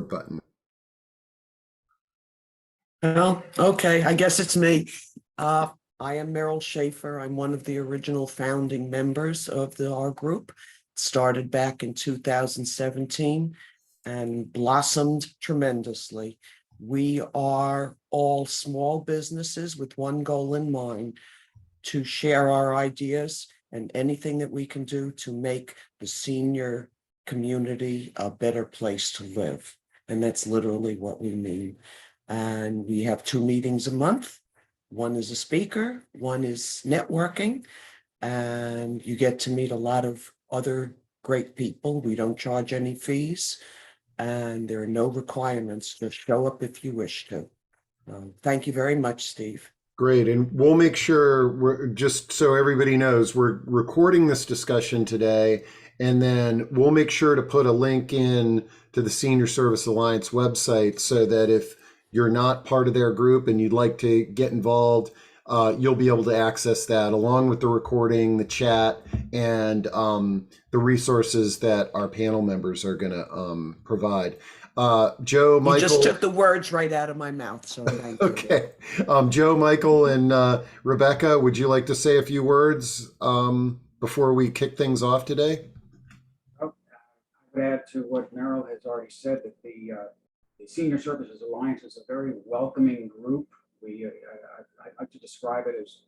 button. Well, okay, I guess it's me. I am Meryl Schaefer. I'm one of the original founding members of our group. It started back in 2017 and blossomed tremendously. We are all small businesses with one goal in mind: to share our ideas and anything that we can do to make the senior community a better place to live. And that's literally what we mean. And we have 2 meetings a month. One is a speaker, one is networking, and you get to meet a lot of other great people. We don't charge any fees, and there are no requirements. Just show up if you wish to. Thank you very much, Steve. Great. And we'll make sure, just so everybody knows, we're recording this discussion today, and then we'll make sure to put a link in to the Senior Service Alliance website so that if you're not part of their group and you'd like to get involved, you'll be able to access that along with the recording, the chat, and the resources that our panel members are going to provide. Joe, Michael. You just took the words right out of my mouth, so thank you. Okay. Joe, Michael, and Rebecca, would you like to say a few words before we kick things off today? I would add to what Meryl has already said, that the Senior Services Alliance is a very welcoming group. I like to describe it as,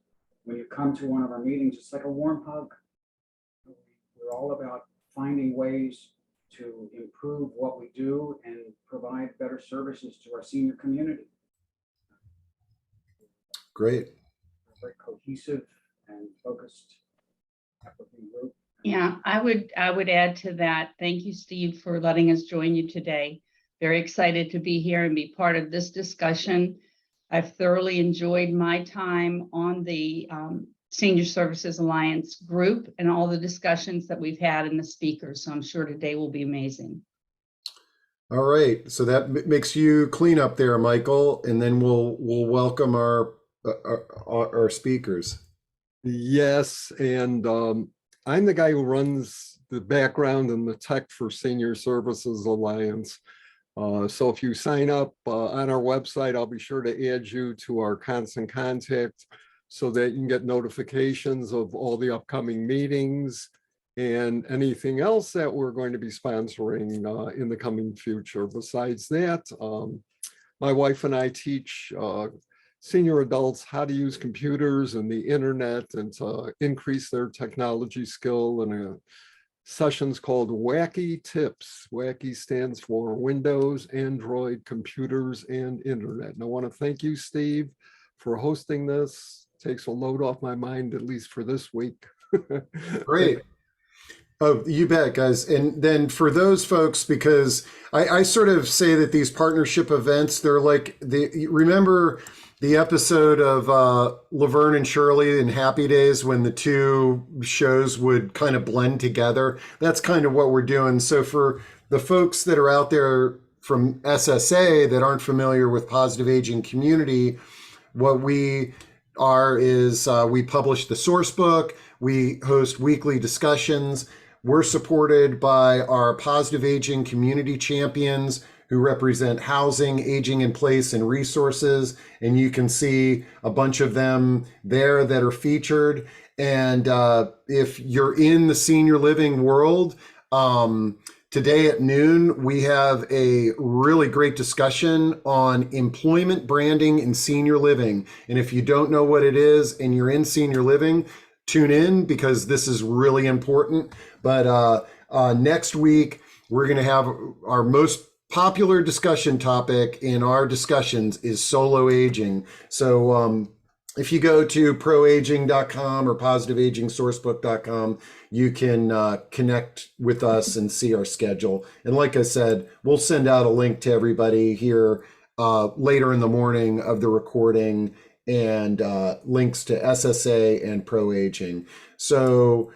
when you come to one of our meetings, it's like a warm hug. We're all about finding ways to improve what we do and provide better services to our senior community. Great. We're a very cohesive and focused networking group. Yeah, I would add to that. Thank you, Steve, for letting us join you today. Very excited to be here and be part of this discussion. I've thoroughly enjoyed my time on the Senior Services Alliance group and all the discussions that we've had and the speakers. So I'm sure today will be amazing. All right. So that makes you clean up there, Michael, and then we'll welcome our speakers. Yes, and I'm the guy who runs the background and the tech for Senior Services Alliance. So if you sign up on our website, I'll be sure to add you to our constant contact so that you can get notifications of all the upcoming meetings and anything else that we're going to be sponsoring in the coming future. Besides that, my wife and I teach senior adults how to use computers and the internet and to increase their technology skill in a sessions called Wacky Tips. Wacky stands for Windows, Android, Computers, and Internet. And I want to thank you, Steve, for hosting this. Takes a load off my mind, at least for this week. Great. Oh, you bet, guys. And then for those folks, because I sort of say that these partnership events, they're like, remember the episode of Laverne and Shirley in Happy Days when the two shows would kind of blend together? That's kind of what we're doing. So for the folks that are out there from SSA that aren't familiar with Positive Aging Community, what we are is we publish the source book, we host weekly discussions, we're supported by our Positive Aging Community champions who represent housing, aging in place, and resources. And you can see a bunch of them there that are featured. And if you're in the senior living world, today at noon, we have a really great discussion on employment branding in senior living. And if you don't know what it is and you're in senior living, tune in because this is really important. But next week, we're going to have our most popular discussion topic in our discussions is solo aging. So if you go to proaging.com or positiveagingsourcebook.com, you can connect with us and see our schedule. And like I said, we'll send out a link to everybody here later in the morning of the recording and links to SSA and ProAging. So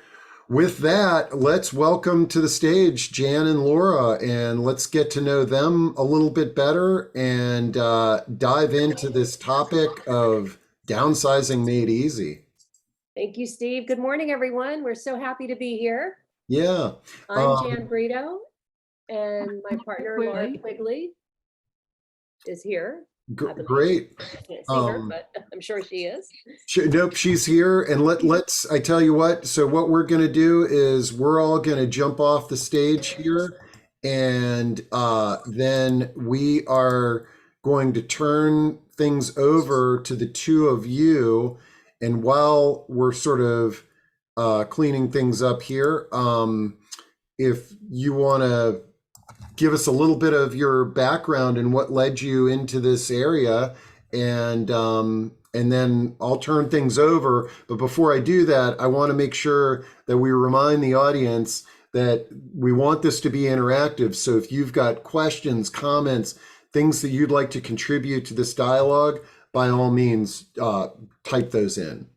with that, let's welcome to the stage Jan and Laura, and let's get to know them a little bit better and dive into this topic of downsizing made easy. Thank you, Steve. Good morning, everyone. We're so happy to be here. Yeah. I'm Jan Brito, and my partner, Laura Quigley, is here. I believe. Great. I can't see her, but I'm sure she is. Nope, she's here. And let's, I tell you what, so what we're going to do is we're all going to jump off the stage here. And then we are going to turn things over to the two of you. And while we're sort of cleaning things up here, if you want to give us a little bit of your background and what led you into this area, and then I'll turn things over. But before I do that, I want to make sure that we remind the audience that we want this to be interactive. So if you've got questions, comments, things that you'd like to contribute to this dialogue, by all means, type those in.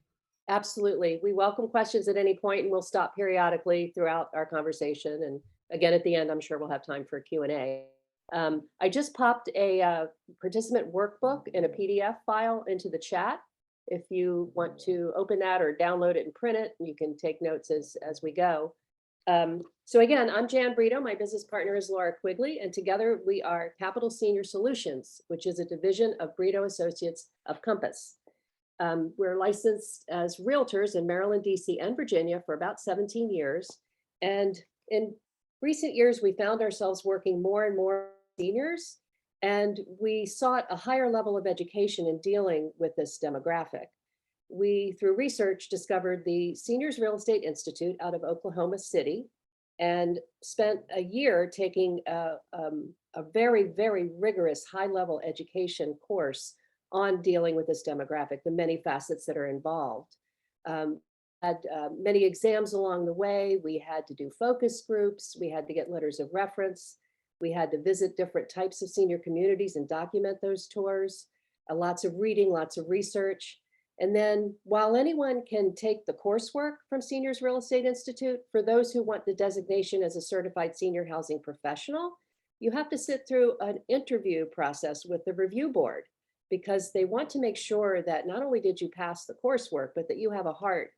Absolutely. We welcome questions at any point, and we'll stop periodically throughout our conversation. And again, at the end, I'm sure we'll have time for Q&A. I just popped a participant workbook in a PDF file into the chat. If you want to open that or download it and print it, you can take notes as we go. So again, I'm Jan Brito. My business partner is Laura Quigley, and together we are Capital Senior Solutions, which is a division of Brito Associates of Compass. We're licensed as realtors in Maryland, DC, and Virginia for about 17 years. And in recent years, we found ourselves working more and more with seniors, and we sought a higher level of education in dealing with this demographic. We, through research, discovered the Seniors Real Estate Institute out of Oklahoma City and spent a year taking a very, very rigorous high-level education course on dealing with this demographic, the many facets that are involved. Had many exams along the way. We had to do focus groups. We had to get letters of reference. We had to visit different types of senior communities and document those tours. Lots of reading, lots of research. And then while anyone can take the coursework from Seniors Real Estate Institute, for those who want the designation as a certified senior housing professional, you have to sit through an interview process with the review board, because they want to make sure that not only did you pass the coursework, but that you have a heart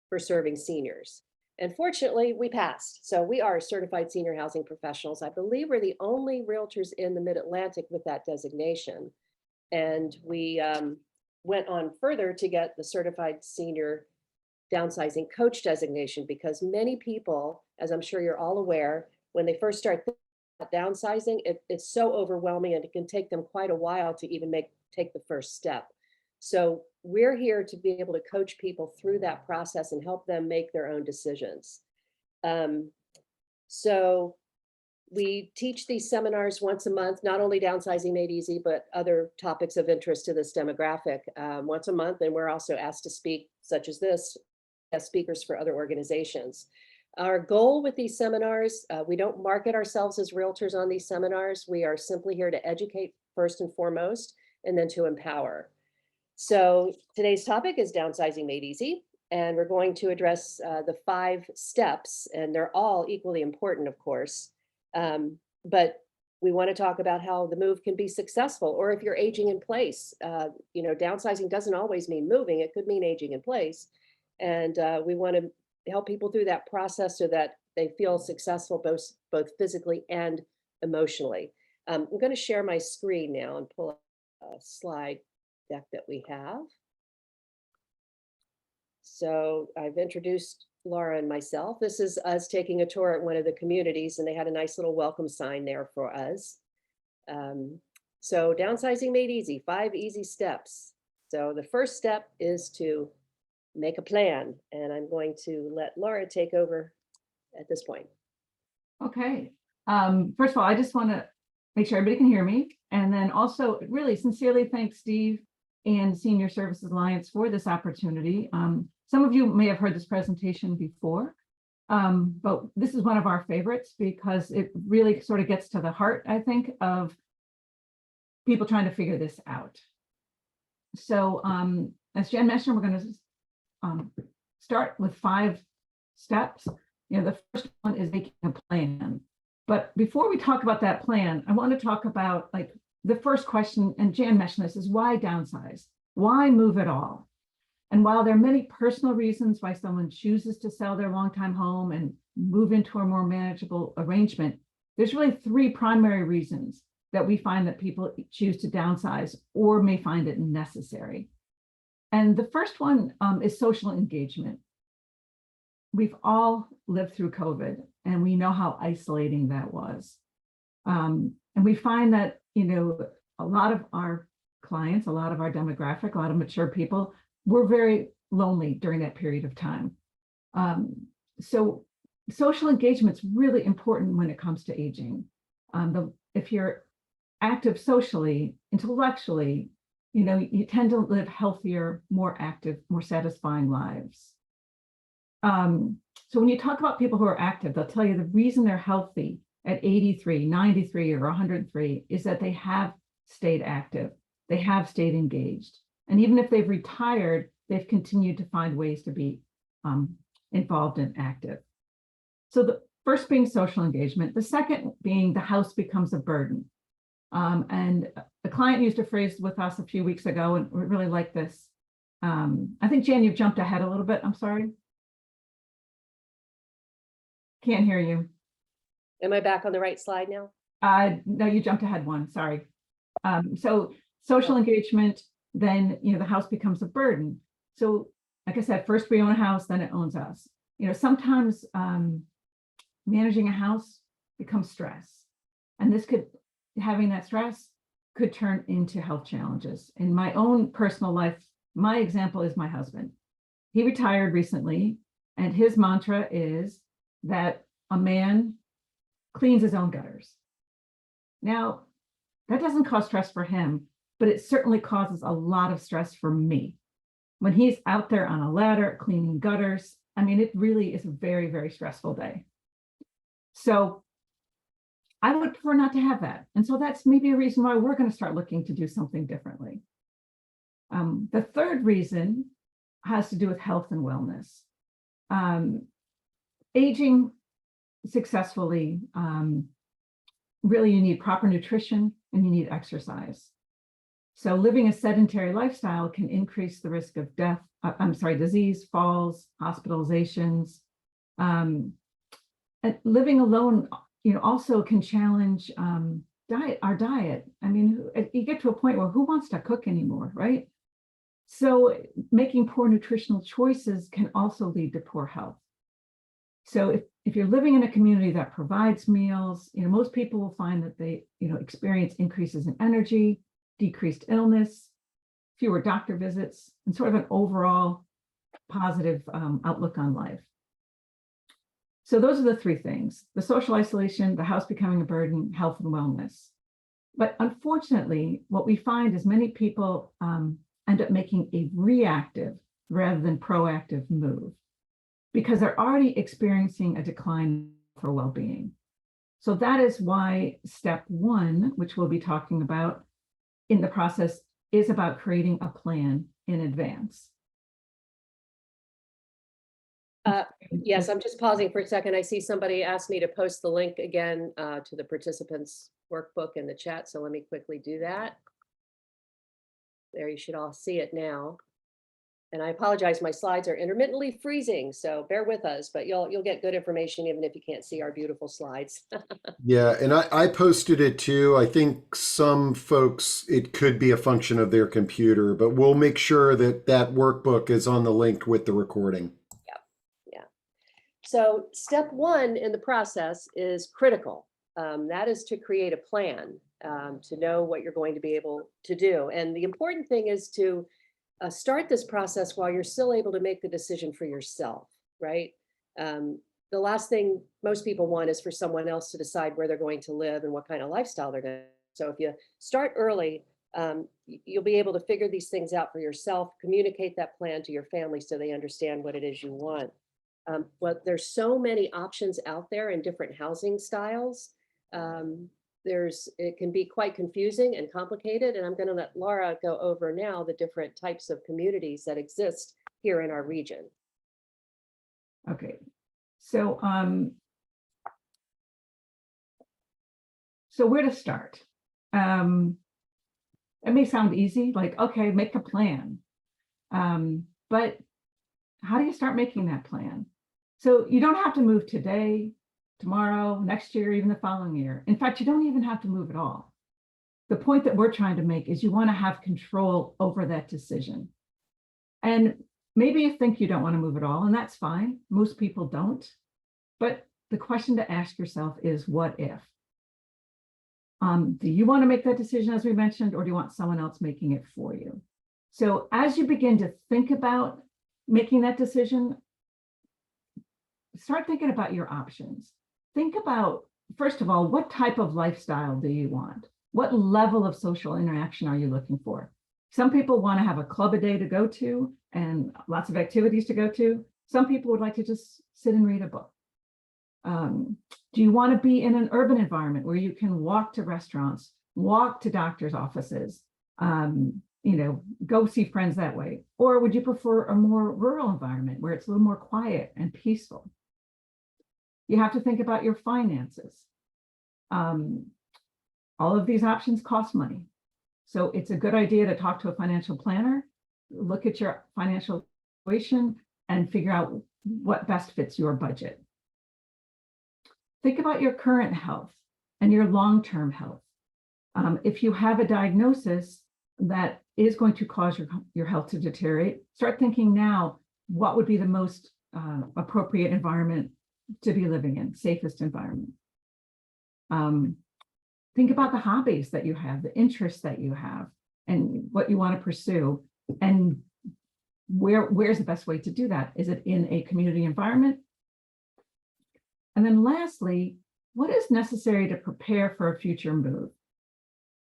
for serving seniors. And fortunately, we passed. So we are certified senior housing professionals. I believe we're the only realtors in the Mid-Atlantic with that designation. And we went on further to get the certified senior downsizing coach designation, because many people, as I'm sure you're all aware, when they first start downsizing, it's so overwhelming, and it can take them quite a while to even take the first step. So we're here to be able to coach people through that process and help them make their own decisions. So we teach these seminars once a month, not only Downsizing Made Easy, but other topics of interest to this demographic once a month. And we're also asked to speak, such as this, as speakers for other organizations. Our goal with these seminars, we don't market ourselves as realtors on these seminars. We are simply here to educate first and foremost, and then to empower. So today's topic is Downsizing Made Easy, and we're going to address the 5 steps, and they're all equally important, of course. But we want to talk about how the move can be successful, or if you're aging in place. Downsizing doesn't always mean moving. It could mean aging in place. And we want to help people through that process so that they feel successful both physically and emotionally. I'm going to share my screen now and pull up a slide deck that we have. So I've introduced Laura and myself. This is us taking a tour at one of the communities, and they had a nice little welcome sign there for us. So Downsizing Made Easy, 5 easy steps. So the first step is to make a plan, and I'm going to let Laura take over at this point. Okay. First of all, I just want to make sure everybody can hear me. And then also really sincerely thank Steve and Senior Services Alliance for this opportunity. Some of you may have heard this presentation before, but this is one of our favorites because it really sort of gets to the heart, I think, of people trying to figure this out. So as Jen mentioned, we're going to start with 5 steps. The first one is making a plan. But before we talk about that plan, I want to talk about the first question, and Jan mentioned this, is why downsize? Why move at all? And while there are many personal reasons why someone chooses to sell their longtime home and move into a more manageable arrangement, there's really three primary reasons that we find that people choose to downsize or may find it necessary. And the first one is social engagement. We've all lived through COVID, and we know how isolating that was. And we find that, a lot of our clients, a lot of our demographic, a lot of mature people were very lonely during that period of time. So social engagement is really important when it comes to aging. If you're active socially, intellectually, you tend to live healthier, more active, more satisfying lives. So when you talk about people who are active, they'll tell you the reason they're healthy at 83, 93, or 103 is that they have stayed active. They have stayed engaged. And even if they've retired, they've continued to find ways to be involved and active. So the first being social engagement, the second being the house becomes a burden. And the client used a phrase with us a few weeks ago, and we really like this. I think, Jan, you've jumped ahead a little bit. I'm sorry. Can't hear you. Am I back on the right slide now? No, you jumped ahead one, sorry. So social engagement, then, the house becomes a burden. So like I said, first we own a house, then it owns us. Sometimes managing a house becomes stress. And having that stress could turn into health challenges. In my own personal life, my example is my husband. He retired recently, and his mantra is that a man cleans his own gutters. Now, that doesn't cause stress for him, but it certainly causes a lot of stress for me. When he's out there on a ladder cleaning gutters, it really is a very, very stressful day. So I would prefer not to have that. And so that's maybe a reason why we're going to start looking to do something differently. The third reason has to do with health and wellness. Aging successfully, really you need proper nutrition and you need exercise. So living a sedentary lifestyle can increase the risk of disease, falls, hospitalizations. And living alone, also can challenge our diet. You get to a point where who wants to cook anymore, right? So making poor nutritional choices can also lead to poor health. So if you're living in a community that provides meals, most people will find that they, experience increases in energy, decreased illness, fewer doctor visits, and sort of an overall positive outlook on life. So those are the three things: the social isolation, the house becoming a burden, health and wellness. But unfortunately, what we find is many people end up making a reactive rather than proactive move, because they're already experiencing a decline for well-being. So that is why step one, which we'll be talking about in the process, is about creating a plan in advance. Yes, I'm just pausing for a second. I see somebody asked me to post the link again to the participants workbook in the chat. So let me quickly do that. There, you should all see it now. And I apologize, my slides are intermittently freezing, so bear with us, but you'll get good information even if you can't see our beautiful slides. Yeah, and I posted it too. I think some folks, it could be a function of their computer, but we'll make sure that that workbook is on the link with the recording. Yeah. So step one in the process is critical. That is to create a plan, to know what you're going to be able to do. And the important thing is to start this process while you're still able to make the decision for yourself, right? The last thing most people want is for someone else to decide where they're going to live and what kind of lifestyle they're going to. So if you start early, you'll be able to figure these things out for yourself, communicate that plan to your family so they understand what it is you want. Well, there's so many options out there in different housing styles. It can be quite confusing and complicated, and I'm going to let Laura go over now the different types of communities that exist here in our region. Okay, so where to start? It may sound easy, like, okay, make a plan, but how do you start making that plan? So you don't have to move today, tomorrow, next year, even the following year. In fact, you don't even have to move at all. The point that we're trying to make is you want to have control over that decision. And maybe you think you don't want to move at all, and that's fine. Most people don't. But the question to ask yourself is, what if? Do you want to make that decision, as we mentioned, or do you want someone else making it for you? So as you begin to think about making that decision, start thinking about your options. Think about, first of all, what type of lifestyle do you want? What level of social interaction are you looking for? Some people want to have a club a day to go to and lots of activities to go to. Some people would like to just sit and read a book. Do you want to be in an urban environment where you can walk to restaurants, walk to doctors' offices, go see friends that way? Or would you prefer a more rural environment where it's a little more quiet and peaceful? You have to think about your finances. All of these options cost money. So it's a good idea to talk to a financial planner, look at your financial situation, and figure out what best fits your budget. Think about your current health and your long-term health. If you have a diagnosis that is going to cause your health to deteriorate, start thinking now, what would be the most appropriate environment to be living in, safest environment. Think about the hobbies that you have, the interests that you have, and what you want to pursue, and where's the best way to do that? Is it in a community environment? And then lastly, what is necessary to prepare for a future move?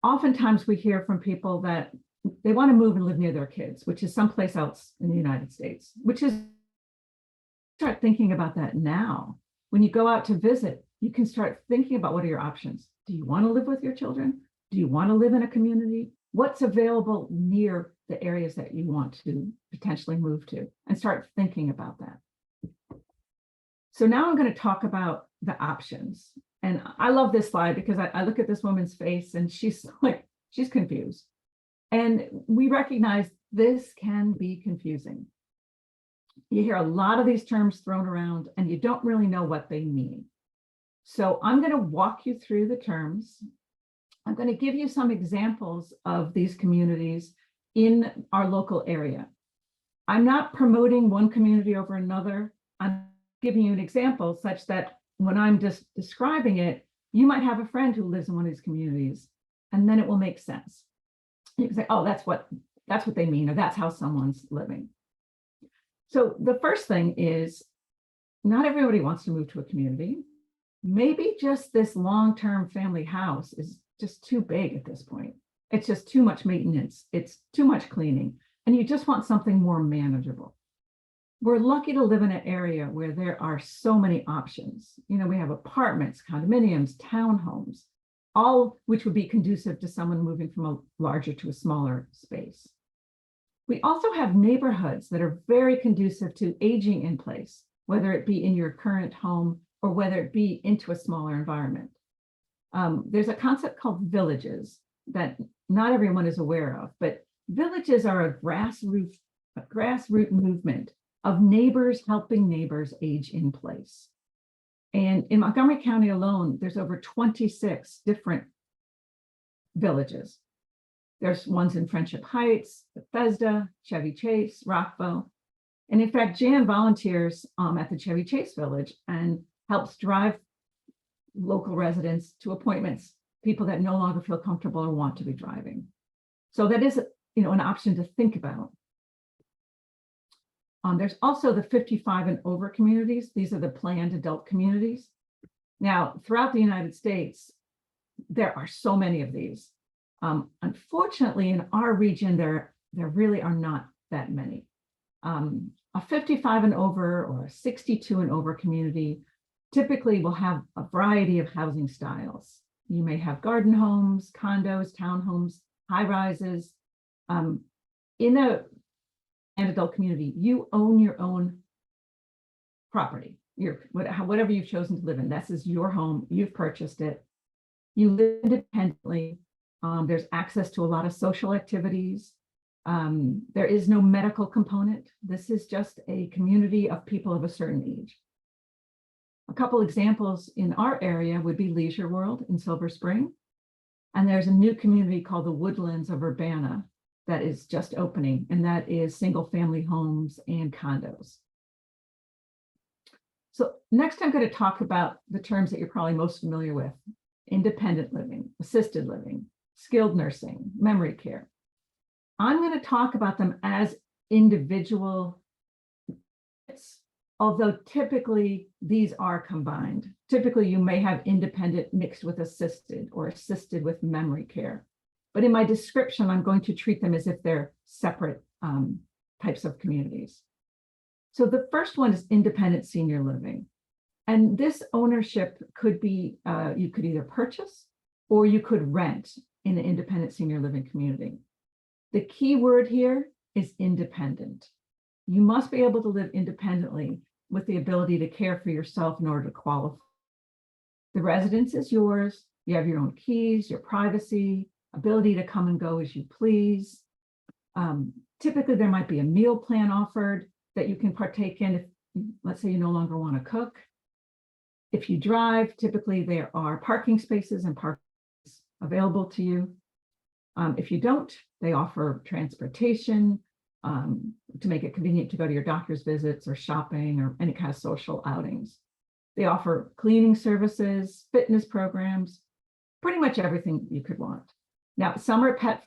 Oftentimes we hear from people that they want to move and live near their kids, which is someplace else in the United States, which is, start thinking about that now. When you go out to visit, you can start thinking about, what are your options? Do you want to live with your children? Do you want to live in a community? What's available near the areas that you want to potentially move to? And start thinking about that. So now I'm going to talk about the options. And I love this slide because I look at this woman's face and she's confused. And we recognize this can be confusing. You hear a lot of these terms thrown around and you don't really know what they mean. So I'm going to walk you through the terms. I'm going to give you some examples of these communities in our local area. I'm not promoting one community over another. I'm giving you an example such that when I'm just describing it, you might have a friend who lives in one of these communities, and then it will make sense. You can say, oh, that's what they mean, or that's how someone's living. So the first thing is, not everybody wants to move to a community. Maybe just this long-term family house is just too big at this point. It's just too much maintenance. It's too much cleaning, and you just want something more manageable. We're lucky to live in an area where there are so many options. We have apartments, condominiums, townhomes, all which would be conducive to someone moving from a larger to a smaller space. We also have neighborhoods that are very conducive to aging in place, whether it be in your current home or whether it be into a smaller environment. There's a concept called villages that not everyone is aware of, but villages are a grassroots movement of neighbors helping neighbors age in place. And in Montgomery County alone, there's over 26 different villages. There's ones in Friendship Heights, Bethesda, Chevy Chase, Rockville. And in fact, Jan volunteers at the Chevy Chase Village and helps drive local residents to appointments, people that no longer feel comfortable or want to be driving. So that is, an option to think about. There's also the 55 and over communities. These are the planned adult communities. Now, throughout the United States, there are so many of these. Unfortunately, in our region, there really are not that many. A 55 and over or a 62 and over community typically will have a variety of housing styles. You may have garden homes, condos, townhomes, high rises. In an adult community, you own your own property, whatever you've chosen to live in. This is your home, you've purchased it. You live independently. There's access to a lot of social activities. There is no medical component. This is just a community of people of a certain age. A couple examples in our area would be Leisure World in Silver Spring. And there's a new community called the Woodlands of Urbana that is just opening, and that is single family homes and condos. So next I'm going to talk about the terms that you're probably most familiar with: independent living, assisted living, skilled nursing, memory care. I'm going to talk about them as individual, although typically these are combined. Typically you may have independent mixed with assisted or assisted with memory care. But in my description, I'm going to treat them as if they're separate types of communities. So the first one is independent senior living. And this ownership could be, you could either purchase or you could rent in an independent senior living community. The key word here is independent. You must be able to live independently with the ability to care for yourself in order to qualify. The residence is yours. You have your own keys, your privacy, ability to come and go as you please. Typically, there might be a meal plan offered that you can partake in if, let's say, you no longer want to cook. If you drive, typically there are parking spaces and parking available to you. If you don't, they offer transportation to make it convenient to go to your doctor's visits or shopping or any kind of social outings. They offer cleaning services, fitness programs, pretty much everything you could want. Now, some are pet,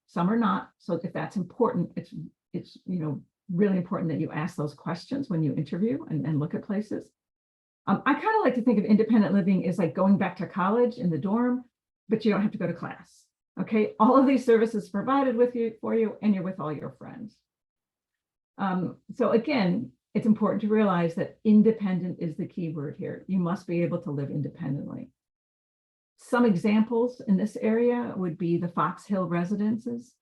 some are not. So if that's important, it's really important that you ask those questions when you interview and look at places. I kind of like to think of independent living as like going back to college in the dorm, but you don't have to go to class. Okay, all of these services provided for you, and you're with all your friends. So again, it's important to realize that independent is the key word here. You must be able to live independently. Some examples in this area would be the Fox Hill residences.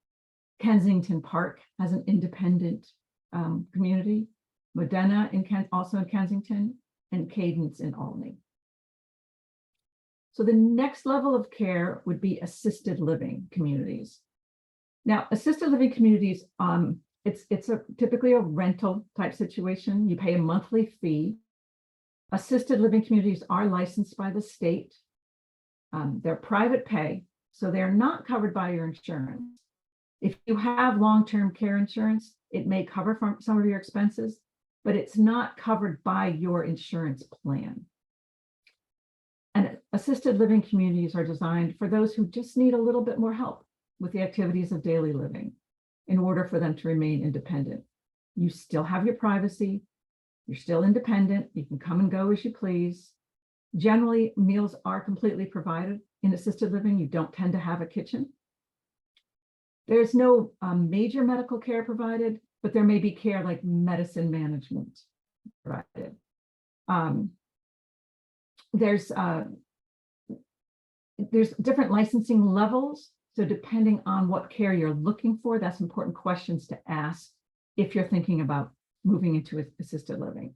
Kensington Park has an independent community. Modena also in Kensington, and Cadence in Albany. So the next level of care would be assisted living communities. Now, assisted living communities, it's typically a rental type situation. You pay a monthly fee. Assisted living communities are licensed by the state. They're private pay, so they're not covered by your insurance. If you have long-term care insurance, it may cover some of your expenses, but it's not covered by your insurance plan. And assisted living communities are designed for those who just need a little bit more help with the activities of daily living in order for them to remain independent. You still have your privacy. You're still independent. You can come and go as you please. Generally, meals are completely provided in assisted living. You don't tend to have a kitchen. There's no major medical care provided, but there may be care like medicine management provided. There's different licensing levels. So depending on what care you're looking for, that's important questions to ask if you're thinking about moving into assisted living.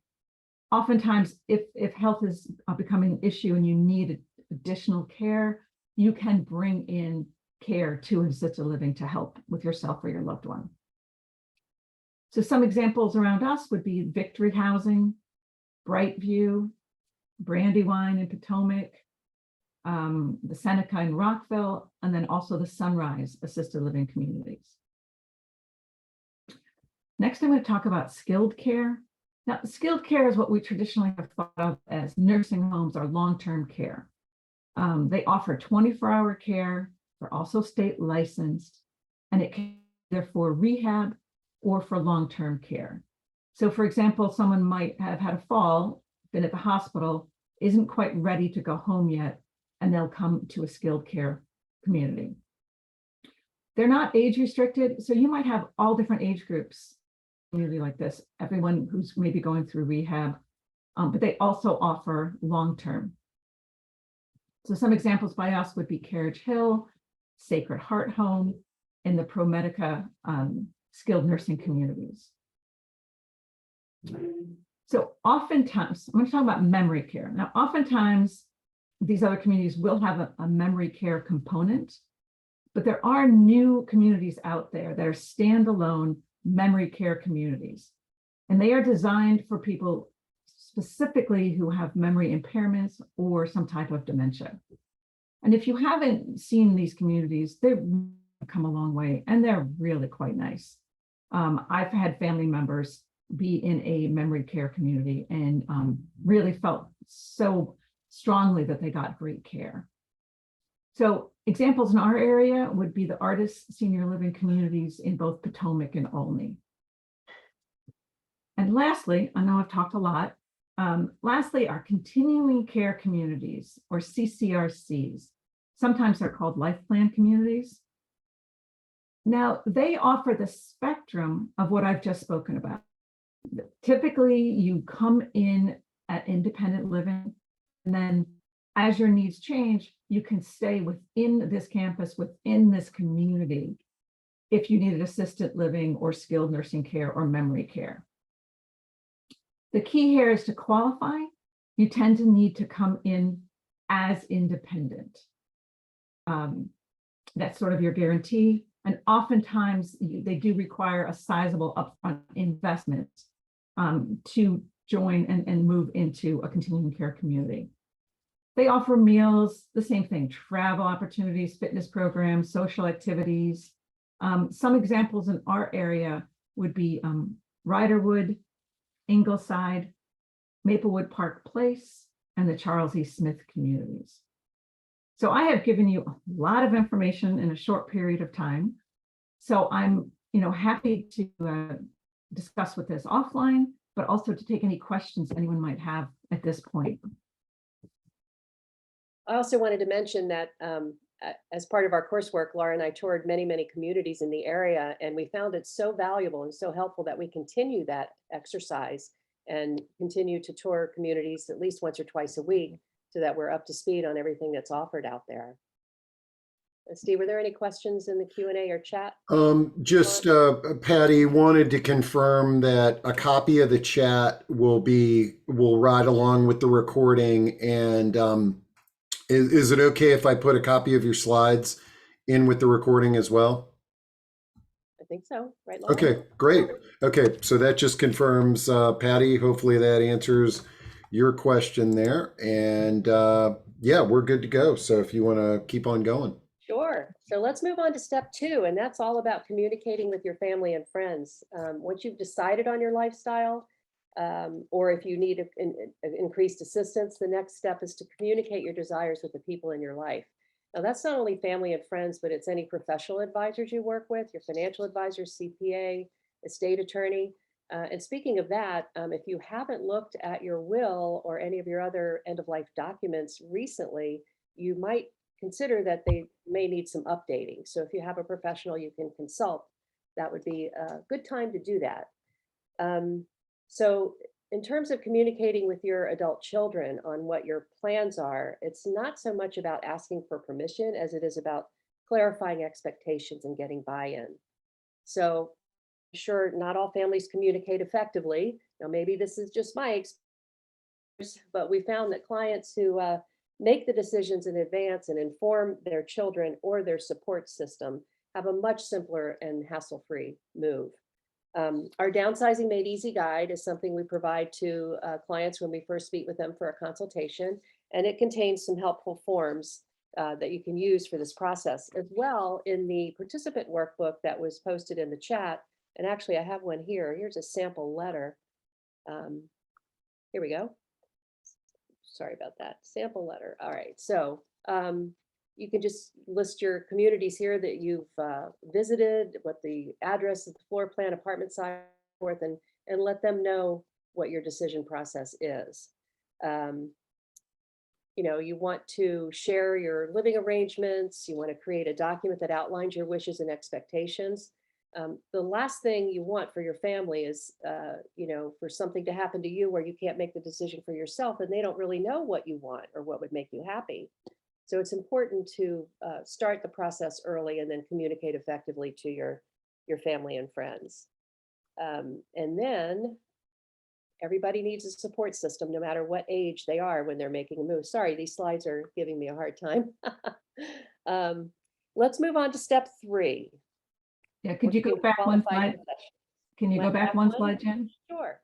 Oftentimes, if health is becoming an issue and you need additional care, you can bring in care to assisted living to help with yourself or your loved one. So some examples around us would be Victory Housing, Brightview, Brandywine in Potomac, the Seneca in Rockville, and then also the Sunrise assisted living communities. Next, I'm going to talk about skilled care. Now, skilled care is what we traditionally have thought of as nursing homes or long-term care. They offer 24-hour care. They're also state licensed, and it can be either for rehab or for long-term care. So for example, someone might have had a fall, been at the hospital, isn't quite ready to go home yet, and they'll come to a skilled care community. They're not age restricted, so you might have all different age groups, community like this, everyone who's maybe going through rehab, but they also offer long-term. So some examples by us would be Carriage Hill, Sacred Heart Home, and the ProMedica skilled nursing communities. So oftentimes, I'm going to talk about memory care. Now, oftentimes, these other communities will have a memory care component, but there are new communities out there that are standalone memory care communities. And they are designed for people specifically who have memory impairments or some type of dementia. And if you haven't seen these communities, they've come a long way and they're really quite nice. I've had family members be in a memory care community and really felt so strongly that they got great care. So examples in our area would be the Artist Senior Living communities in both Potomac and Olney. And lastly, I know I've talked a lot, lastly, our continuing care communities, or CCRCs. Sometimes they're called life plan communities. Now, they offer the spectrum of what I've just spoken about. Typically, you come in at independent living, and then as your needs change, you can stay within this campus, within this community, if you needed assisted living or skilled nursing care or memory care. The key here is to qualify. You tend to need to come in as independent. That's sort of your guarantee. And oftentimes they do require a sizable upfront investment to join and move into a continuing care community. They offer meals, the same thing, travel opportunities, fitness programs, social activities. Some examples in our area would be Riderwood, Ingleside, Maplewood Park Place, and the Charles E. Smith communities. So I have given you a lot of information in a short period of time. So I'm happy to discuss with this offline, but also to take any questions anyone might have at this point. I also wanted to mention that as part of our coursework, Laura and I toured many, many communities in the area, and we found it so valuable and so helpful that we continue that exercise and continue to tour communities at least once or twice a week so that we're up to speed on everything that's offered out there. Steve, were there any questions in the Q&A or chat? Just Patty wanted to confirm that a copy of the chat will ride along with the recording. And is it okay if I put a copy of your slides in with the recording as well? I think so, right, Laura? Okay, great. Okay, so that just confirms, Patty, hopefully that answers your question there. And yeah, we're good to go. So if you want to keep on going. Sure. So let's move on to step 2, and that's all about communicating with your family and friends. Once you've decided on your lifestyle, or if you need increased assistance, the next step is to communicate your desires with the people in your life. Now, that's not only family and friends, but it's any professional advisors you work with, your financial advisors, CPA, estate attorney. And speaking of that, if you haven't looked at your will or any of your other end-of-life documents recently, you might consider that they may need some updating. So if you have a professional you can consult, that would be a good time to do that. So in terms of communicating with your adult children on what your plans are, it's not so much about asking for permission as it is about clarifying expectations and getting buy-in. So sure, not all families communicate effectively. Now, maybe this is just my experience, but we found that clients who make the decisions in advance and inform their children or their support system have a much simpler and hassle-free move. Our Downsizing Made Easy guide is something we provide to clients when we first meet with them for a consultation, and it contains some helpful forms that you can use for this process. As well, in the participant workbook that was posted in the chat, and actually I have one here. Here's a sample letter. Here we go. Sorry about that, sample letter. All right, so you can just list your communities here that you've visited, what the address of the floor plan, apartment size, forth, and let them know what your decision process is. You want to share your living arrangements. You want to create a document that outlines your wishes and expectations. The last thing you want for your family is, for something to happen to you where you can't make the decision for yourself and they don't really know what you want or what would make you happy. So it's important to start the process early and then communicate effectively to your family and friends. And then everybody needs a support system, no matter what age they are when they're making a move. Sorry, these slides are giving me a hard time. Let's move on to step 3. Yeah, could you go back one slide? Can you go back one slide, Jen? Sure.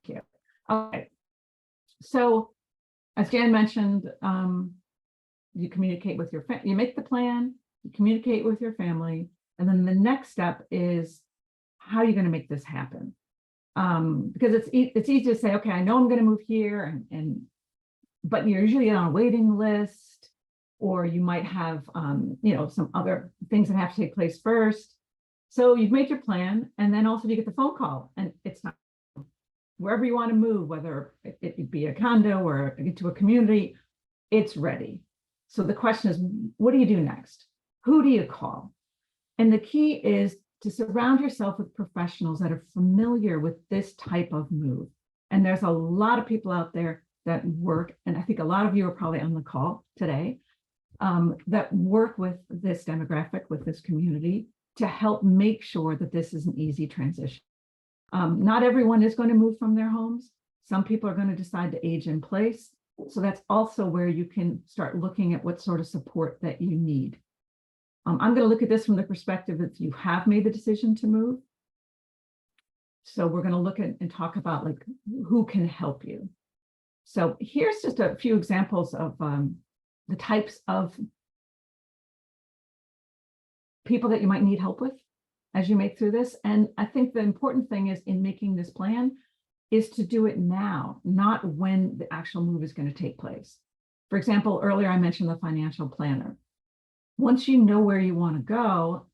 Thank you. Okay. So as Jan mentioned, you communicate with your you make the plan, you communicate with your family, and then the next step is how are you going to make this happen? Because it's easy to say, okay, I know I'm going to move here, but you're usually on a waiting list, or you might have some other things that have to take place first. So you've made your plan, and then also you get the phone call, and it's not wherever you want to move, whether it be a condo or into a community, it's ready. So the question is, what do you do next? Who do you call? And the key is to surround yourself with professionals that are familiar with this type of move. And there's a lot of people out there that work, and I think a lot of you are probably on the call today, that work with this demographic, with this community, to help make sure that this is an easy transition. Not everyone is going to move from their homes. Some people are going to decide to age in place. So that's also where you can start looking at what sort of support that you need. I'm going to look at this from the perspective if you have made the decision to move. So we're going to look at and talk about like who can help you. So here's just a few examples of the types of people that you might need help with as you make through this. And I think the important thing is in making this plan is to do it now, not when the actual move is going to take place. For example, earlier I mentioned the financial planner. Once you know where you want to go,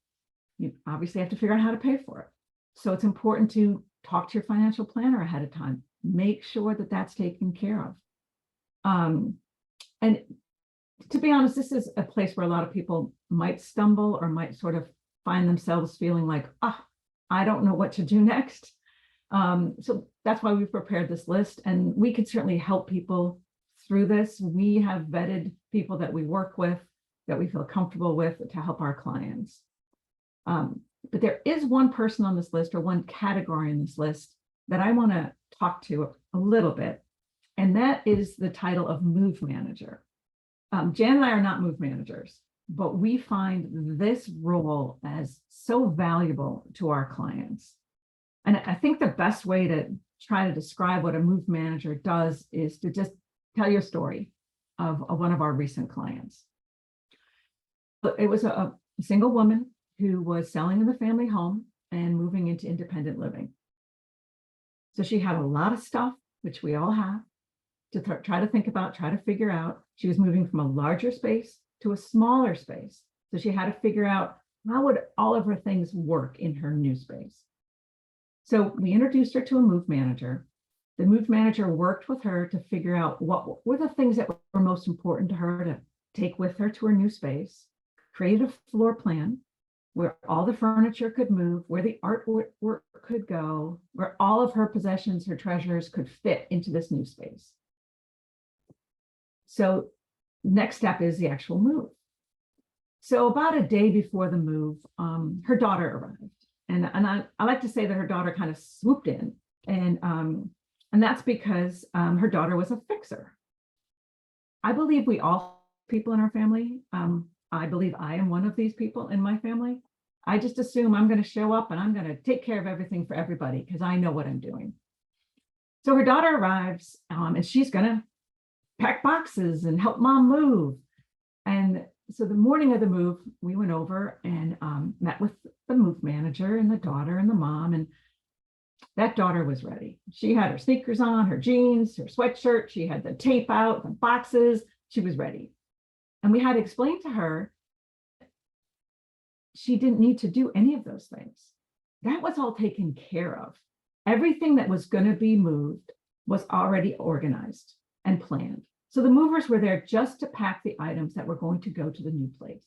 you obviously have to figure out how to pay for it. So it's important to talk to your financial planner ahead of time. Make sure that that's taken care of. And to be honest, this is a place where a lot of people might stumble or might sort of find themselves feeling like, I don't know what to do next. So that's why we've prepared this list, and we could certainly help people through this. We have vetted people that we work with, that we feel comfortable with to help our clients. But there is one person on this list, or one category in this list, that I want to talk to a little bit, and that is the title of move manager. Jan and I are not move managers, but we find this role as so valuable to our clients. And I think the best way to try to describe what a move manager does is to just tell your story of one of our recent clients. But it was a single woman who was selling in the family home and moving into independent living. So she had a lot of stuff, which we all have, to try to think about, try to figure out. She was moving from a larger space to a smaller space. So she had to figure out how would all of her things work in her new space. So we introduced her to a move manager. The move manager worked with her to figure out what were the things that were most important to her to take with her to her new space, created a floor plan where all the furniture could move, where the artwork could go, where all of her possessions, her treasures could fit into this new space. So next step is the actual move. So about a day before the move, her daughter arrived. And I like to say that her daughter kind of swooped in. And that's because her daughter was a fixer. I believe we all people in our family. I believe I am one of these people in my family. I just assume I'm going to show up and I'm going to take care of everything for everybody because I know what I'm doing. So her daughter arrives and she's going to pack boxes and help mom move. And so the morning of the move, we went over and met with the move manager and the daughter and the mom. And that daughter was ready. She had her sneakers on, her jeans, her sweatshirt. She had the tape out, the boxes. She was ready. And we had to explain to her she didn't need to do any of those things. That was all taken care of. Everything that was going to be moved was already organized and planned. So the movers were there just to pack the items that were going to go to the new place.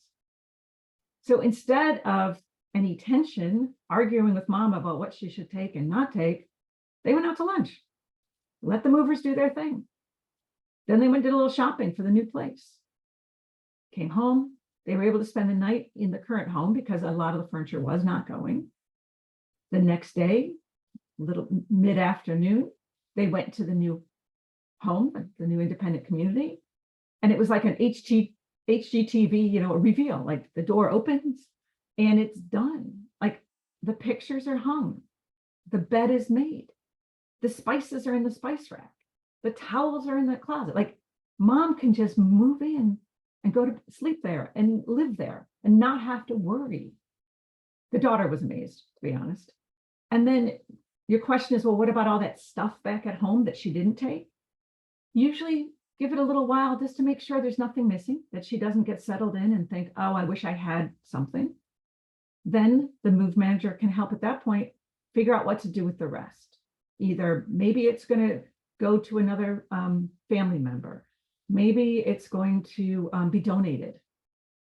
So instead of any tension, arguing with mom about what she should take and not take, they went out to lunch. Let the movers do their thing. Then they went and did a little shopping for the new place. Came home. They were able to spend the night in the current home because a lot of the furniture was not going. The next day, little mid-afternoon, they went to the new home, the new independent community. And it was like an HGTV, reveal, like the door opens and it's done. Like the pictures are hung. The bed is made. The spices are in the spice rack. The towels are in the closet. Like mom can just move in and go to sleep there and live there and not have to worry. The daughter was amazed, to be honest. And then your question is, well, what about all that stuff back at home that she didn't take? Usually give it a little while just to make sure there's nothing missing, that she doesn't get settled in and think, oh, I wish I had something. Then the move manager can help at that point figure out what to do with the rest. Either maybe it's going to go to another family member. Maybe it's going to be donated.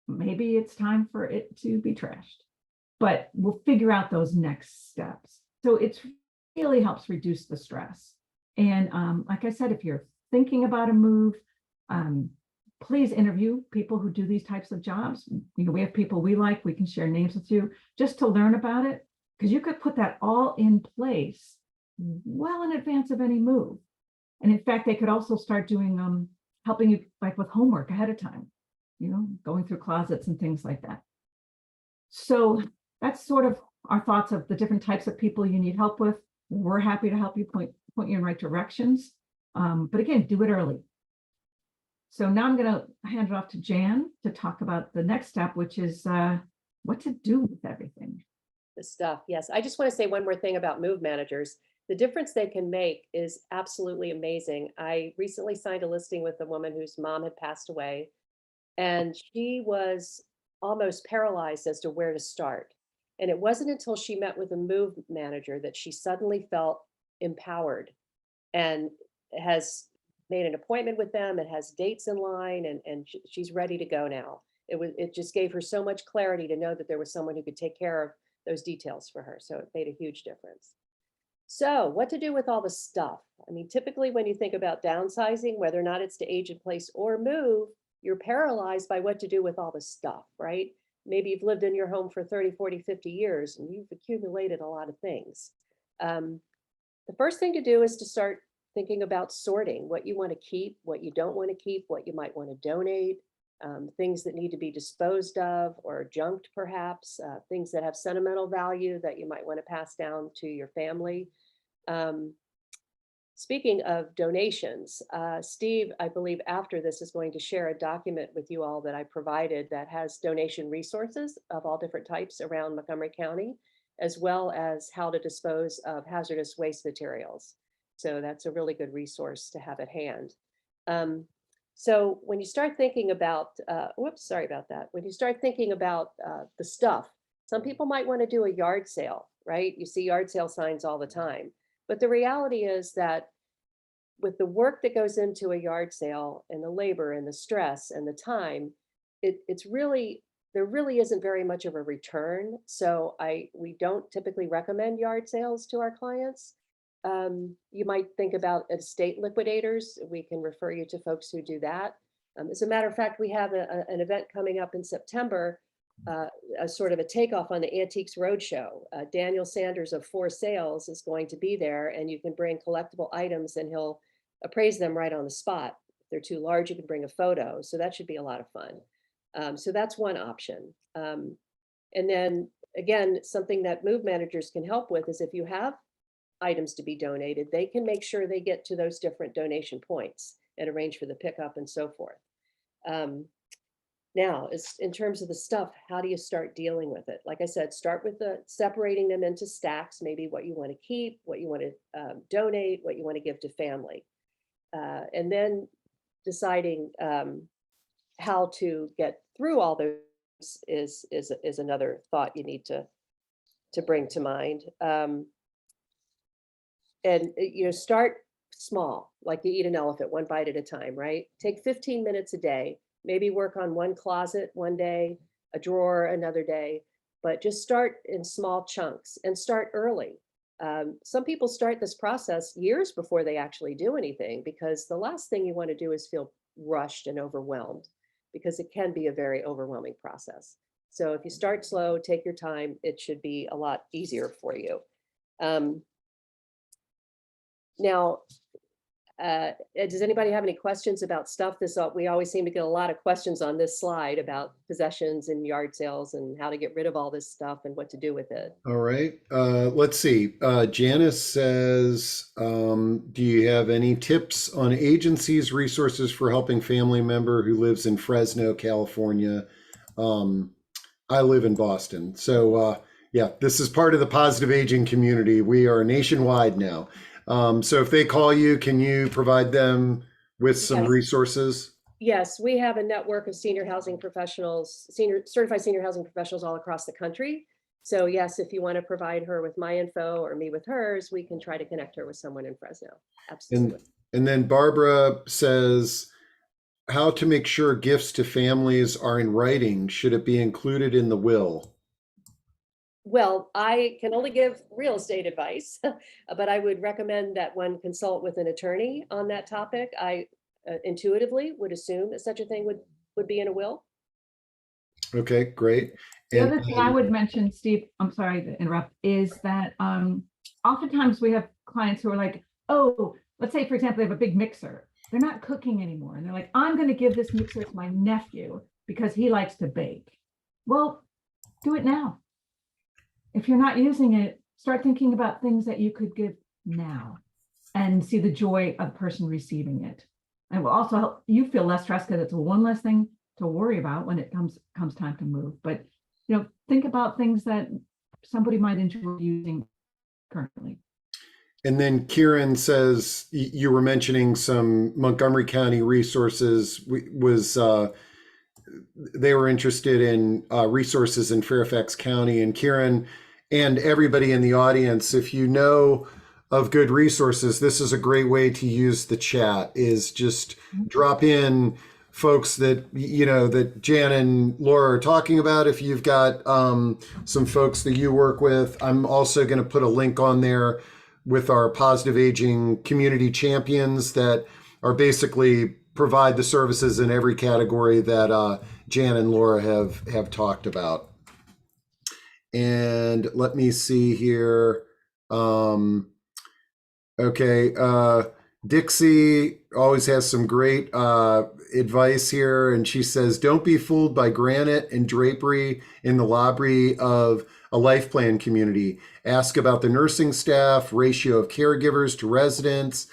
Maybe it's time for it to be trashed. But we'll figure out those next steps. So it really helps reduce the stress. And like I said, if you're thinking about a move, please interview people who do these types of jobs. You know, we have people we like, we can share names with you just to learn about it, because you could put that all in place well in advance of any move. And in fact, they could also start doing helping you like with homework ahead of time, you know, going through closets and things like that. So that's sort of our thoughts of the different types of people you need help with. We're happy to help you point you in right directions. But again, do it early. So now I'm going to hand it off to Jan to talk about the next step, which is what to do with everything. The stuff, yes. I just want to say one more thing about move managers. The difference they can make is absolutely amazing. I recently signed a listing with a woman whose mom had passed away, and she was almost paralyzed as to where to start. And it wasn't until she met with a move manager that she suddenly felt empowered and has made an appointment with them and has dates in line, and she's ready to go now. It just gave her so much clarity to know that there was someone who could take care of those details for her. So it made a huge difference. So what to do with all the stuff? I mean, typically when you think about downsizing, whether or not it's to age in place or move, you're paralyzed by what to do with all the stuff, right? Maybe you've lived in your home for 30, 40, 50 years, and you've accumulated a lot of things. The first thing to do is to start thinking about sorting what you want to keep, what you don't want to keep, what you might want to donate, things that need to be disposed of or junked perhaps, things that have sentimental value that you might want to pass down to your family. Speaking of donations, Steve, I believe after this is going to share a document with you all that I provided that has donation resources of all different types around Montgomery County, as well as how to dispose of hazardous waste materials. So that's a really good resource to have at hand. So when you start thinking about, sorry about that. When you start thinking about the stuff, some people might want to do a yard sale, right? You see yard sale signs all the time. But the reality is that with the work that goes into a yard sale and the labor and the stress and the time, there really isn't very much of a return. So we don't typically recommend yard sales to our clients. You might think about estate liquidators. We can refer you to folks who do that. As a matter of fact, we have an event coming up in September, a sort of a takeoff on the Antiques Roadshow. Daniel Sanders of For Sales is going to be there, and you can bring collectible items and he'll appraise them right on the spot. If they're too large, you can bring a photo. So that should be a lot of fun. So that's one option. And then again, something that move managers can help with is if you have items to be donated, they can make sure they get to those different donation points and arrange for the pickup and so forth. Now, in terms of the stuff, how do you start dealing with it? Like I said, start with separating them into stacks, maybe what you want to keep, what you want to donate, what you want to give to family. And then deciding how to get through all those is another thought you need to bring to mind. And start small, like you eat an elephant, one bite at a time, right? Take 15 minutes a day, maybe work on one closet one day, a drawer another day, but just start in small chunks and start early. Some people start this process years before they actually do anything, because the last thing you want to do is feel rushed and overwhelmed, because it can be a very overwhelming process. So if you start slow, take your time, it should be a lot easier for you. Now, Does anybody have any questions about stuff? We always seem to get a lot of questions on this slide about possessions and yard sales and how to get rid of all this stuff and what to do with it. All right. Let's see. Janice says, do you have any tips on agencies, resources for helping family member who lives in Fresno, California? I live in Boston. So yeah, this is part of the positive aging community. We are nationwide now. So if they call you, can you provide them with some Yes. resources? Yes, we have a network of senior housing professionals, certified senior housing professionals all across the country. So yes, if you want to provide her with my info or me with hers, we can try to connect her with someone in Fresno. Absolutely. And then Barbara says, how to make sure gifts to families are in writing? Should it be included in the will? Well, I can only give real estate advice, but I would recommend that one consult with an attorney on that topic. I intuitively would assume that such a thing would be in a will. Okay, great. The other thing I would mention, Steve, I'm sorry to interrupt, is that oftentimes we have clients who are like, oh, let's say, for example, they have a big mixer. They're not cooking anymore. And they're like, I'm going to give this mixer to my nephew because he likes to bake. Well, do it now. If you're not using it, start thinking about things that you could give now and see the joy of the person receiving it. And will also help you feel less stressed because it's one less thing to worry about when it comes time to move. But think about things that somebody might enjoy using currently. And then Kieran says you were mentioning some Montgomery County resources. They were interested in resources in Fairfax County. And Kieran and everybody in the audience, if you know of good resources, this is a great way to use the chat, is just drop in folks that, that Jan and Laura are talking about. If you've got some folks that you work with, I'm also going to put a link on there with our positive aging community champions that are basically provide the services in every category that Jan and Laura have talked about. And let me see here. Okay. Dixie always has some great advice here. And she says, don't be fooled by granite and drapery in the lobby of a life plan community. Ask about the nursing staff, ratio of caregivers to residents,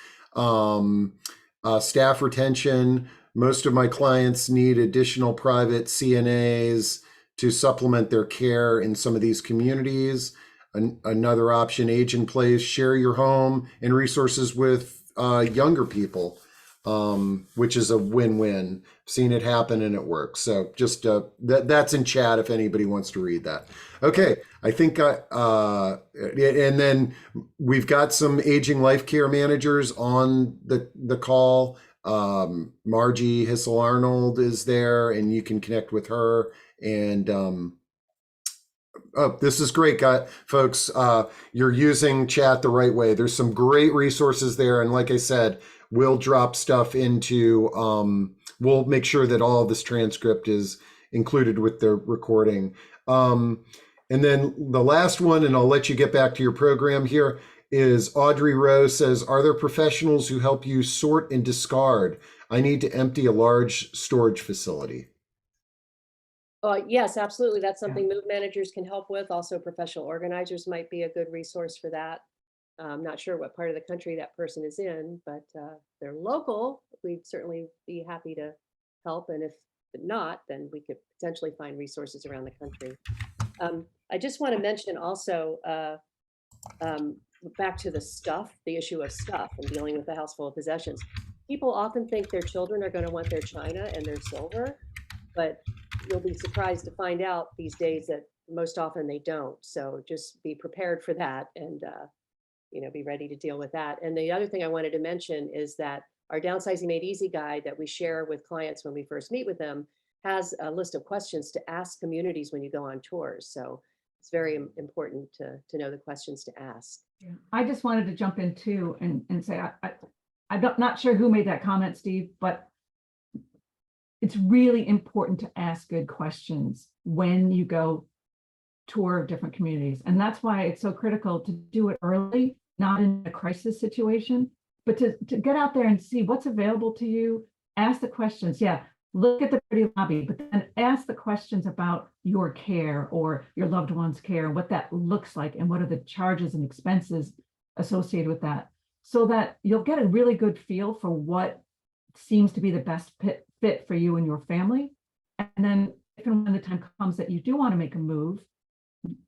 staff retention. Most of my clients need additional private CNAs to supplement their care in some of these communities. Another option, age in place, share your home and resources with younger people, which is a win-win. Seen it happen and it works. So just that's in chat if anybody wants to read that. Okay, I think and then we've got some aging life care managers on the call. Margie Hissel Arnold is there, and you can connect with her. And oh, this is great, folks. You're using chat the right way. There's some great resources there, and like I said, we'll drop stuff into. We'll make sure that all of this transcript is included with the recording. And then the last one, and I'll let you get back to your program here, is Audrey Rose says, are there professionals who help you sort and discard? I need to empty a large storage facility. Yes, absolutely. That's something move managers can help with. Also, professional organizers might be a good resource for that. I'm not sure what part of the country that person is in, but if they're local, we'd certainly be happy to help. And if not, then we could potentially find resources around the country. I just want to mention also, back to the issue of stuff and dealing with the house full of possessions. People often think their children are going to want their china and their silver, but you'll be surprised to find out these days that most often they don't. So just be prepared for that and, be ready to deal with that. And the other thing I wanted to mention is that our Downsizing Made Easy guide that we share with clients when we first meet with them has a list of questions to ask communities when you go on tours. So it's very important to know the questions to ask. Yeah. I just wanted to jump in too and say, I'm not sure who made that comment, Steve, but it's really important to ask good questions when you go tour different communities. And that's why it's so critical to do it early, not in a crisis situation, but to get out there and see what's available to you, ask the questions. Yeah, look at the pretty lobby, but then ask the questions about your care or your loved one's care, and what that looks like, and what are the charges and expenses associated with that, so that you'll get a really good feel for what seems to be the best fit for you and your family. And then if and when the time comes that you do want to make a move,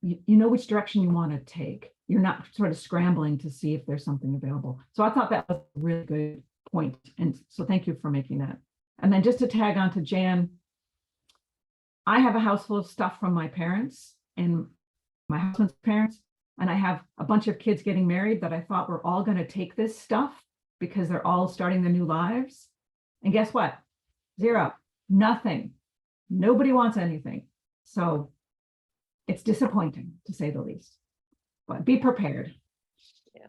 you know which direction you want to take. You're not sort of scrambling to see if there's something available. So I thought that was a really good point. And so thank you for making that. And then just to tag on to Jan, I have a house full of stuff from my parents and my husband's parents, and I have a bunch of kids getting married that I thought were all going to take this stuff because they're all starting their new lives. And guess what? Zero, nothing. Nobody wants anything. So it's disappointing, to say the least, but be prepared. Yeah.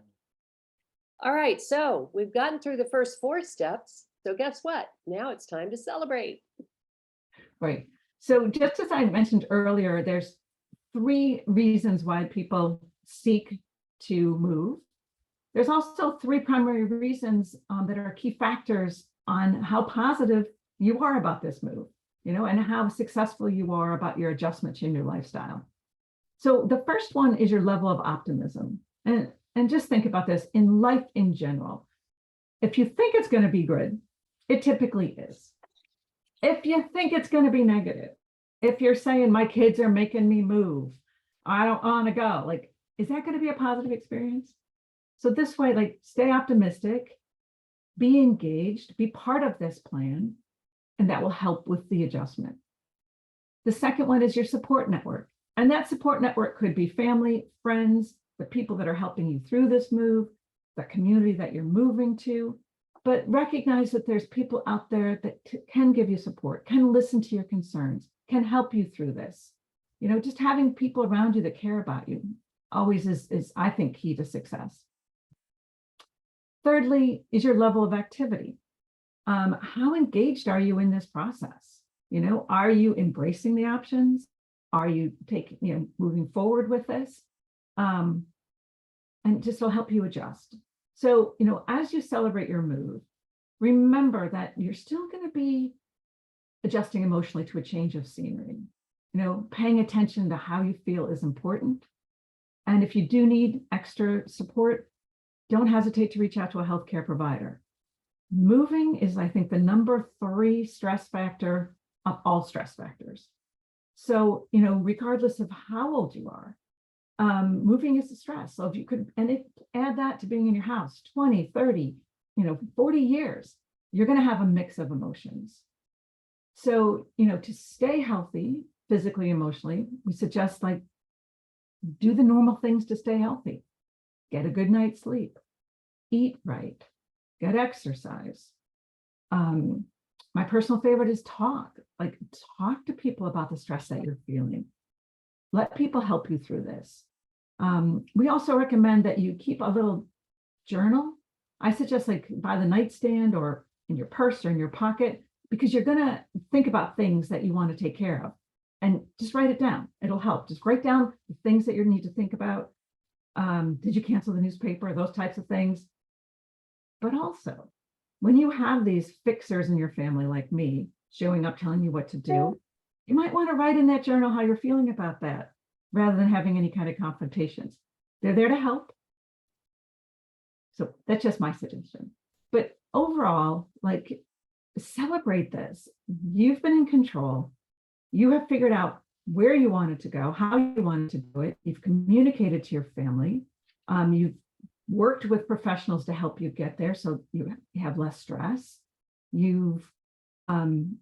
All right, so we've gotten through the first 4 steps. So guess what? Now it's time to celebrate. Right. So just as I mentioned earlier, there's 3 reasons why people seek to move. There's also 3 primary reasons that are key factors on how positive you are about this move, and how successful you are about your adjustment in your lifestyle. So the first one is your level of optimism. And just think about this in life in general. If you think it's going to be good, it typically is. If you think it's going to be negative, if you're saying my kids are making me move, I don't want to go, like, is that going to be a positive experience? So this way, like, stay optimistic, be engaged, be part of this plan, and that will help with the adjustment. The second one is your support network. And that support network could be family, friends, the people that are helping you through this move, the community that you're moving to. But recognize that there's people out there that can give you support, can listen to your concerns, can help you through this. Just having people around you that care about you always is, I think, key to success. Thirdly, is your level of activity. How engaged are you in this process? Are you embracing the options? Are you moving forward with this? And just will help you adjust. So, as you celebrate your move, remember that you're still going to be adjusting emotionally to a change of scenery. Paying attention to how you feel is important. And if you do need extra support, don't hesitate to reach out to a healthcare provider. Moving is, I think, the number 3 stress factor of all stress factors. So, regardless of how old you are, moving is a stress. So if you could, add that to being in your house 20, 30, 40 years, you're going to have a mix of emotions. So, to stay healthy, physically, emotionally, we suggest, like, do the normal things to stay healthy. Get a good night's sleep, eat right, get exercise. My personal favorite is talk to people about the stress that you're feeling. Let people help you through this. We also recommend that you keep a little journal. I suggest, like, by the nightstand or in your purse or in your pocket, because you're going to think about things that you want to take care of, and just write it down. It'll help. Just write down the things that you need to think about. Did you cancel the newspaper? Those types of things. But also, when you have these fixers in your family like me showing up telling you what to do, you might want to write in that journal how you're feeling about that, rather than having any kind of confrontations. They're there to help. So that's just my suggestion. But overall, like, celebrate this. You've been in control. You have figured out where you wanted to go, how you wanted to do it. You've communicated to your family. You've worked with professionals to help you get there so you have less stress. You've gotten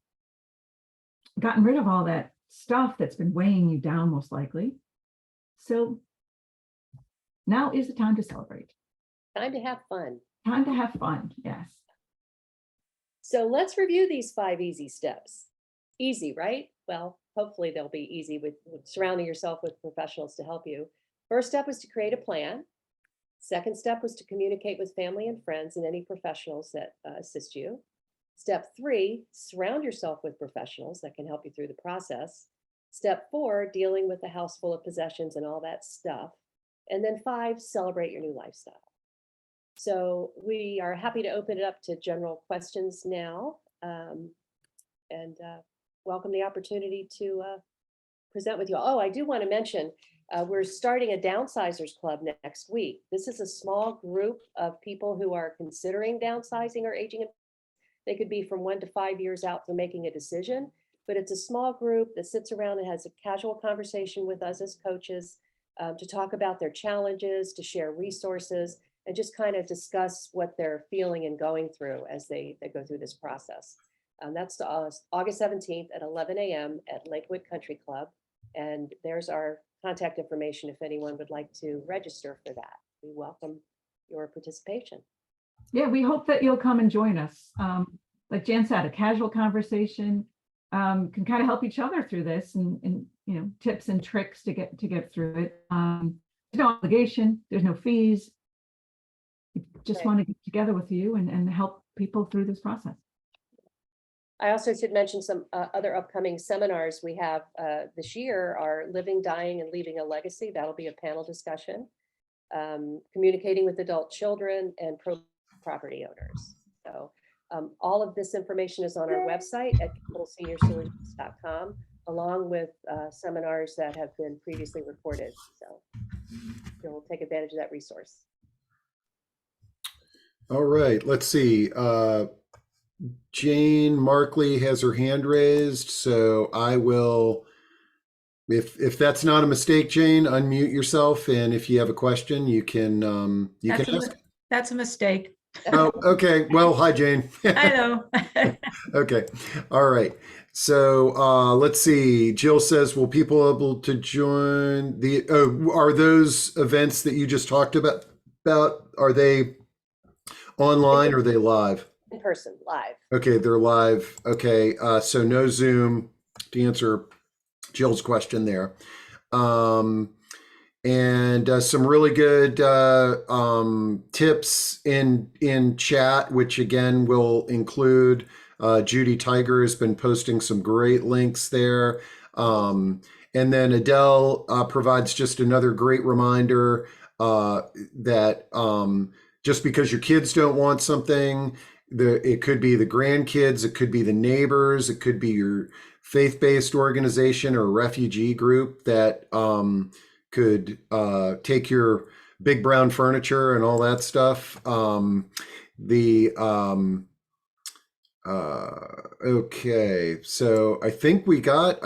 rid of all that stuff that's been weighing you down, most likely. So now is the time to celebrate. Time to have fun. Time to have fun, yes. So let's review these 5 easy steps. Easy, right? Well, hopefully they'll be easy with surrounding yourself with professionals to help you. First step was to create a plan. Second step was to communicate with family and friends and any professionals that assist you. Step 3, surround yourself with professionals that can help you through the process. Step 4, dealing with the house full of possessions and all that stuff. And then 5, celebrate your new lifestyle. So we are happy to open it up to general questions now, and welcome the opportunity to present with you all. Oh, I do want to mention, we're starting a Downsizers Club next week. This is a small group of people who are considering downsizing or aging. They could be from 1 to 5 years out from making a decision, but it's a small group that sits around and has a casual conversation with us as coaches to talk about their challenges, to share resources, and just kind of discuss what they're feeling and going through as they go through this process. That's August 17th at 11 a.m. at Lakewood Country Club. And there's our contact information if anyone would like to register for that. We welcome your participation. Yeah, we hope that you'll come and join us. Like Jan said, a casual conversation can kind of help each other through this, and tips and tricks to get through it. There's no obligation, there's no fees. We just want to get together with you and help people through this process. I also should mention some other upcoming seminars we have this year are Living, Dying, and Leaving a Legacy. That'll be a panel discussion. Communicating with adult children and property owners. So all of this information is on our website at capitalseniorsolutions.com, along with seminars that have been previously recorded. So you'll take advantage of that resource. All right, let's see. Jane Markley has her hand raised, so I will, if that's not a mistake, Jane, unmute yourself, and if you have a question, you can ask. That's a mistake. Oh, okay. Well, hi, Jane. I know. Okay. All right. So let's see. Jill says, will people able to join the, are those events that you just talked about, are they online or are they live? In person, live. Okay, they're live. Okay, so no Zoom, to answer Jill's question there. And some really good tips in chat, which again will include Judy Tiger has been posting some great links there. And then Adele provides just another great reminder that just because your kids don't want something, it could be the grandkids, it could be the neighbors, it could be your faith-based organization or refugee group that could take your big brown furniture and all that stuff. Okay, so I think we got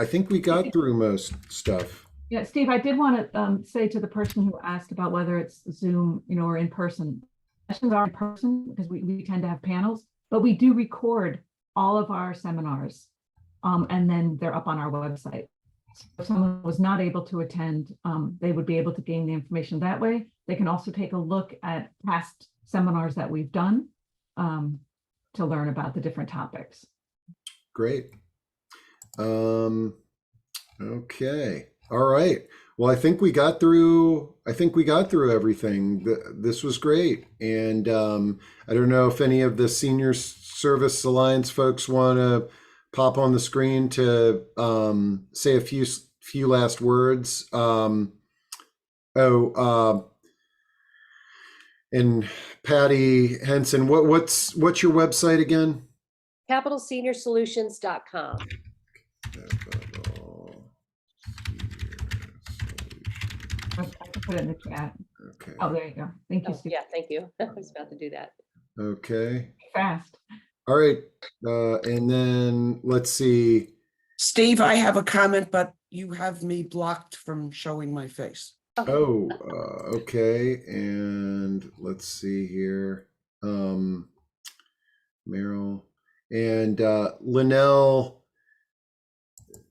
through most stuff. Yeah, Steve, I did want to say to the person who asked about whether it's Zoom, or in person. Sessions are in person because we tend to have panels, but we do record all of our seminars, and then they're up on our website. So if someone was not able to attend, they would be able to gain the information that way. They can also take a look at past seminars that we've done to learn about the different topics. Great. Okay. All right. Well, I think we got through everything. This was great. And I don't know if any of the Senior Service Alliance folks want to pop on the screen to say a few last words. And Patty Henson, what's your website again? capitalseniorsolutions.com. I can put it in the chat. Okay. Oh, there you go. Thank you, Oh, Steve. yeah, thank you. I was about to do that. Okay. Fast. All right. And then let's see. Steve, I have a comment, but you have me blocked from showing my face. Oh, okay. And let's see here. Meryl and Linnell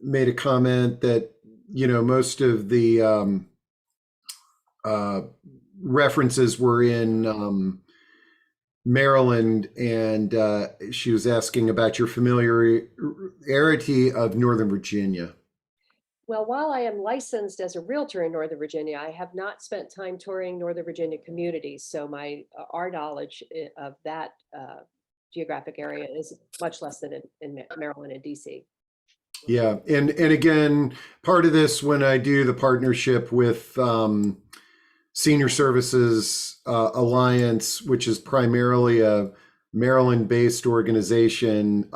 made a comment that, most of the references were in Maryland, and she was asking about your familiarity of Northern Virginia. Well, while I am licensed as a realtor in Northern Virginia, I have not spent time touring Northern Virginia communities. So our knowledge of that geographic area is much less than in Maryland and DC. Yeah, and again, part of this when I do the partnership with Senior Services Alliance, which is primarily a Maryland-based organization.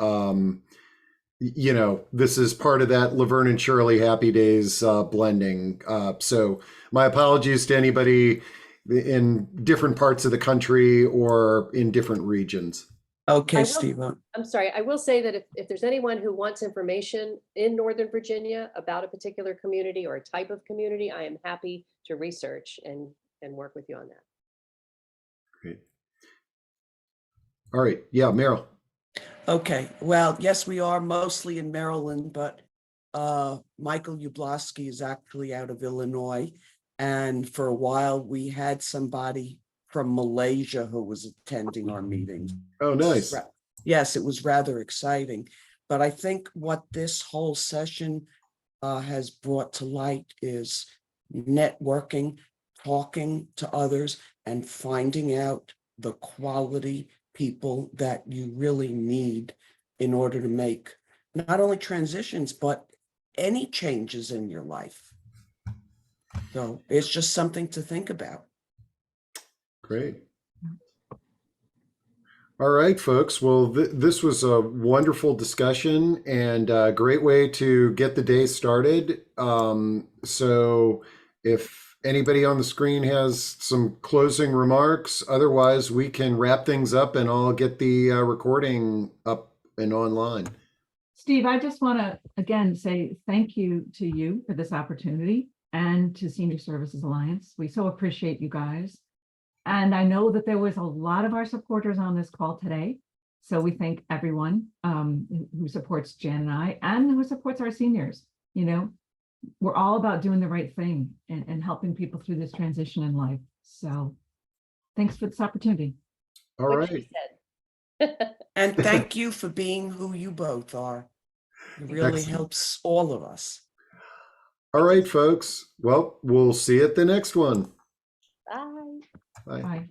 You know, this is part of that Laverne and Shirley Happy Days blending. So my apologies to anybody in different parts of the country or in different regions. I Okay, will- Steve. I'm sorry, I will say that if there's anyone who wants information in Northern Virginia about a particular community or a type of community, I am happy to research and work with you on that. Great. All right. Yeah, Meryl. Okay, well, yes, we are mostly in Maryland, but Michael Ublowski is actually out of Illinois. And for a while, we had somebody from Malaysia who was attending our meetings. Oh, nice. Yes, it was rather exciting. But I think what this whole session has brought to light is networking, talking to others, and finding out the quality people that you really need in order to make not only transitions, but any changes in your life. So it's just something to think about. Great. All right, folks. Well, this was a wonderful discussion and a great way to get the day started. So if anybody on the screen has some closing remarks, otherwise we can wrap things up and I'll get the recording up and online. Steve, I just want to again say thank you to you for this opportunity and to Senior Services Alliance. We so appreciate you guys. And I know that there was a lot of our supporters on this call today. So we thank everyone who supports Jan and I and who supports our seniors. You know, we're all about doing the right thing and helping people through this transition in life. So thanks for this opportunity. All What right. she said. And thank you for being who you both are. It really Excellent. helps all of us. All right, folks. Well, we'll see you at the next one. Bye. Bye. Bye.